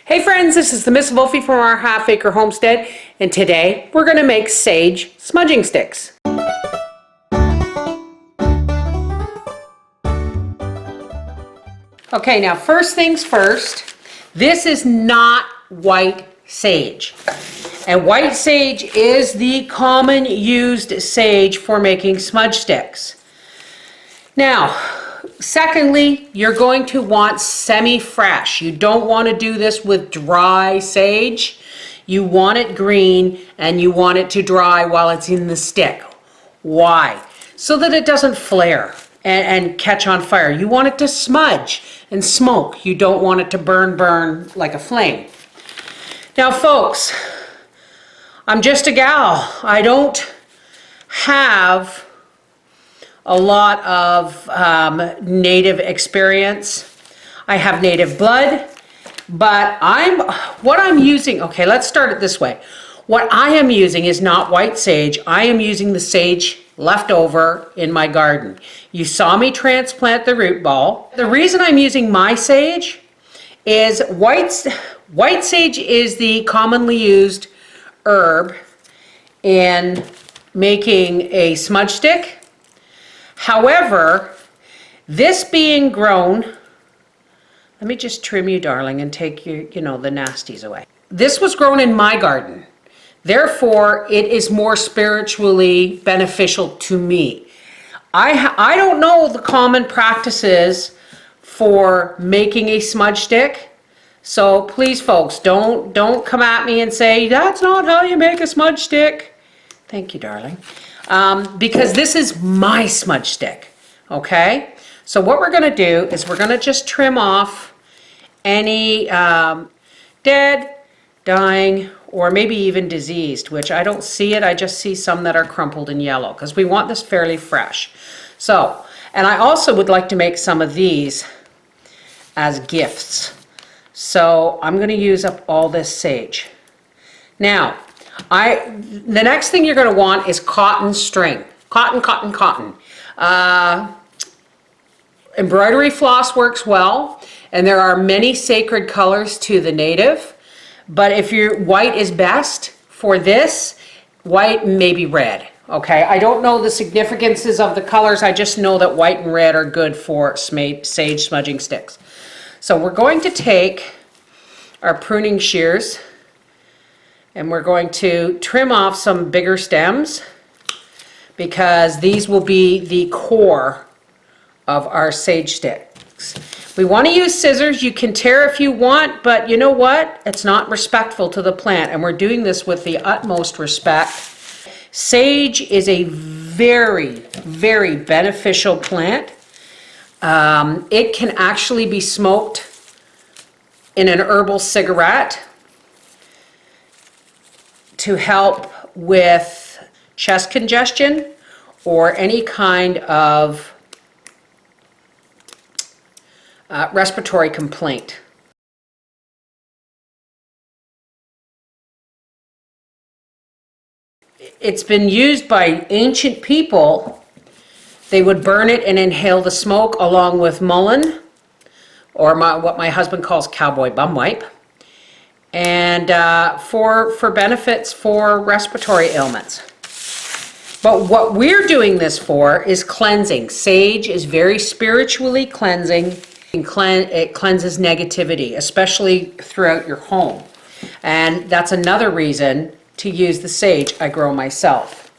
Hey friends, this is the Miss Wolfie from our Half Acre Homestead, and today we're going to make sage smudging sticks. Okay, now first things first, this is not white sage. And white sage is the common used sage for making smudge sticks. Now, secondly, you're going to want semi-fresh. You don't want to do this with dry sage. You want it green and you want it to dry while it's in the stick. Why? So that it doesn't flare and catch on fire. You want it to smudge and smoke. You don't want it to burn like a flame. Now folks, I'm just a gal. I don't have a lot of native experience. I have native blood, but what I'm using, okay, let's start it this way. What I am using is not white sage. I am using the sage left over in my garden. You saw me transplant the root ball. The reason I'm using my sage is white sage is the commonly used herb in making a smudge stick. However, this being grown, let me just trim you, darling, and take the nasties away. This was grown in my garden. Therefore, it is more spiritually beneficial to me. I don't know the common practices for making a smudge stick. So please, folks, don't come at me and say, that's not how you make a smudge stick. Thank you, darling. Because this is my smudge stick, okay? So what we're gonna do is we're gonna just trim off any dead, dying, or maybe even diseased, which I don't see it, I just see some that are crumpled and yellow, because we want this fairly fresh. So, and I also would like to make some of these as gifts. So I'm gonna use up all this sage. Now, the next thing you're going to want is cotton string. Cotton. Embroidery floss works well, and there are many sacred colors to the native, but if white is best for this, white and maybe red. Okay, I don't know the significances of the colors, I just know that white and red are good for sage smudging sticks. So we're going to take our pruning shears and we're going to trim off some bigger stems because these will be the core of our sage sticks. We want to use scissors. You can tear if you want, but you know what? It's not respectful to the plant, and we're doing this with the utmost respect. Sage is a very, very beneficial plant. It can actually be smoked in an herbal cigarette to help with chest congestion or any kind of respiratory complaint. It's been used by ancient people. They would burn it and inhale the smoke along with mullein, or what my husband calls cowboy bum wipe, and for benefits for respiratory ailments. But what we're doing this for is cleansing. Sage is very spiritually cleansing. It cleanses negativity, especially throughout your home. And that's another reason to use the sage I grow myself.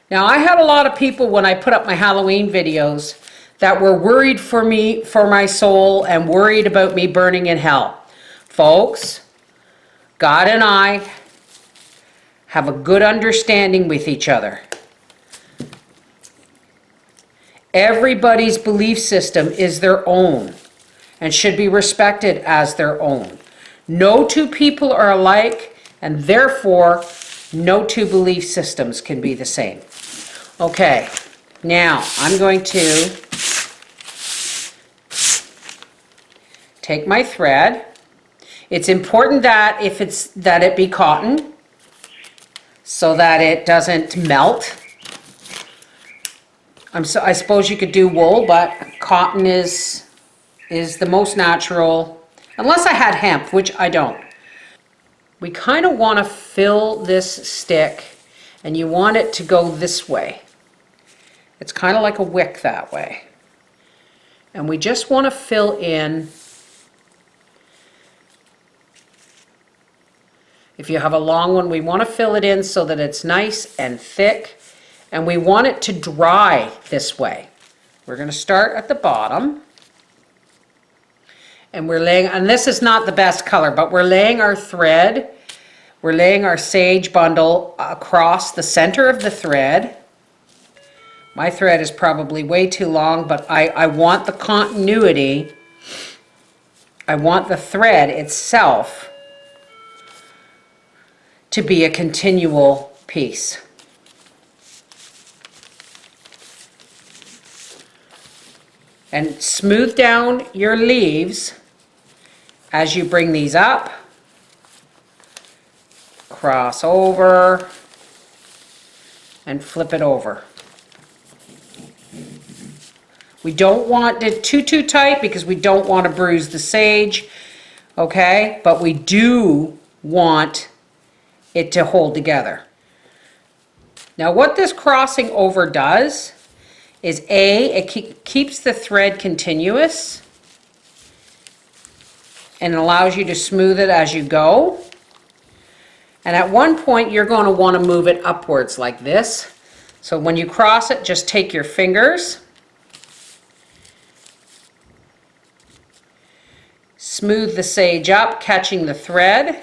Now, I had a lot of people when I put up my Halloween videos that were worried for me, for my soul, and worried about me burning in hell. Folks, God and I have a good understanding with each other. Everybody's belief system is their own and should be respected as their own. No two people are alike, and therefore no two belief systems can be the same. Okay, now I'm going to take my thread. It's important that it be cotton so that it doesn't melt. I suppose you could do wool, but cotton is the most natural unless I had hemp, which I don't. We kind of want to fill this stick, and you want it to go this way. It's kind of like a wick that way. And we just want to fill in. If you have a long one, we want to fill it in so that it's nice and thick, and we want it to dry this way. We're going to start at the bottom, and we're laying, and this is not the best color, but we're laying our thread, we're laying our sage bundle across the center of the thread. My thread is probably way too long, but I want the continuity. I want the thread itself to be a continual piece. And smooth down your leaves as you bring these up. Cross over and flip it over. We don't want it too tight because we don't want to bruise the sage, okay? But we do want it to hold together. Now what this crossing over does is it keeps the thread continuous and allows you to smooth it as you go. And at one point you're going to want to move it upwards like this. So when you cross it, just take your fingers, smooth the sage up, catching the thread.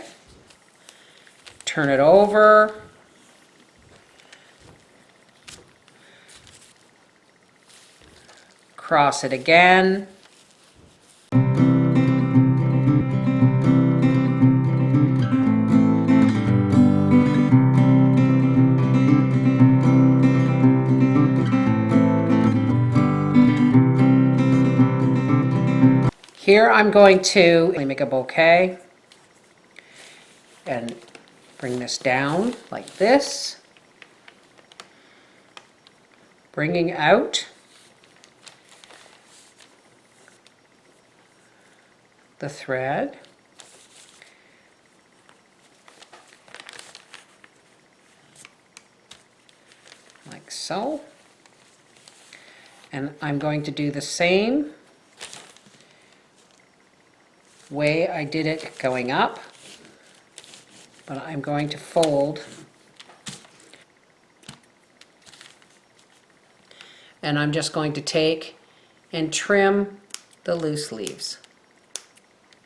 Turn it over. Cross it again. Here I'm going to make a bouquet and bring this down like this, bringing out the thread. Like so. And I'm going to do the same way I did it going up. But I'm going to fold, and I'm just going to take and trim the loose leaves.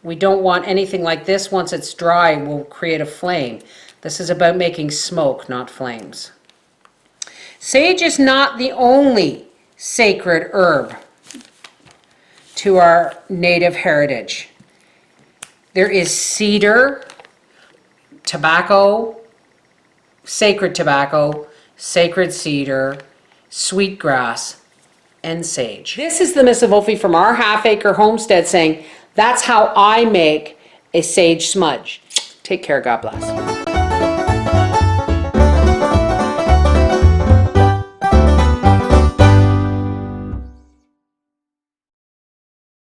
We don't want anything like this. Once it's dry, will create a flame. This is about making smoke, not flames. Sage is not the only sacred herb to our native heritage. There is cedar, tobacco, sacred cedar, sweetgrass, and sage. This is the Miss Wolfie from our half-acre homestead saying, that's how I make a sage smudge. Take care, God bless.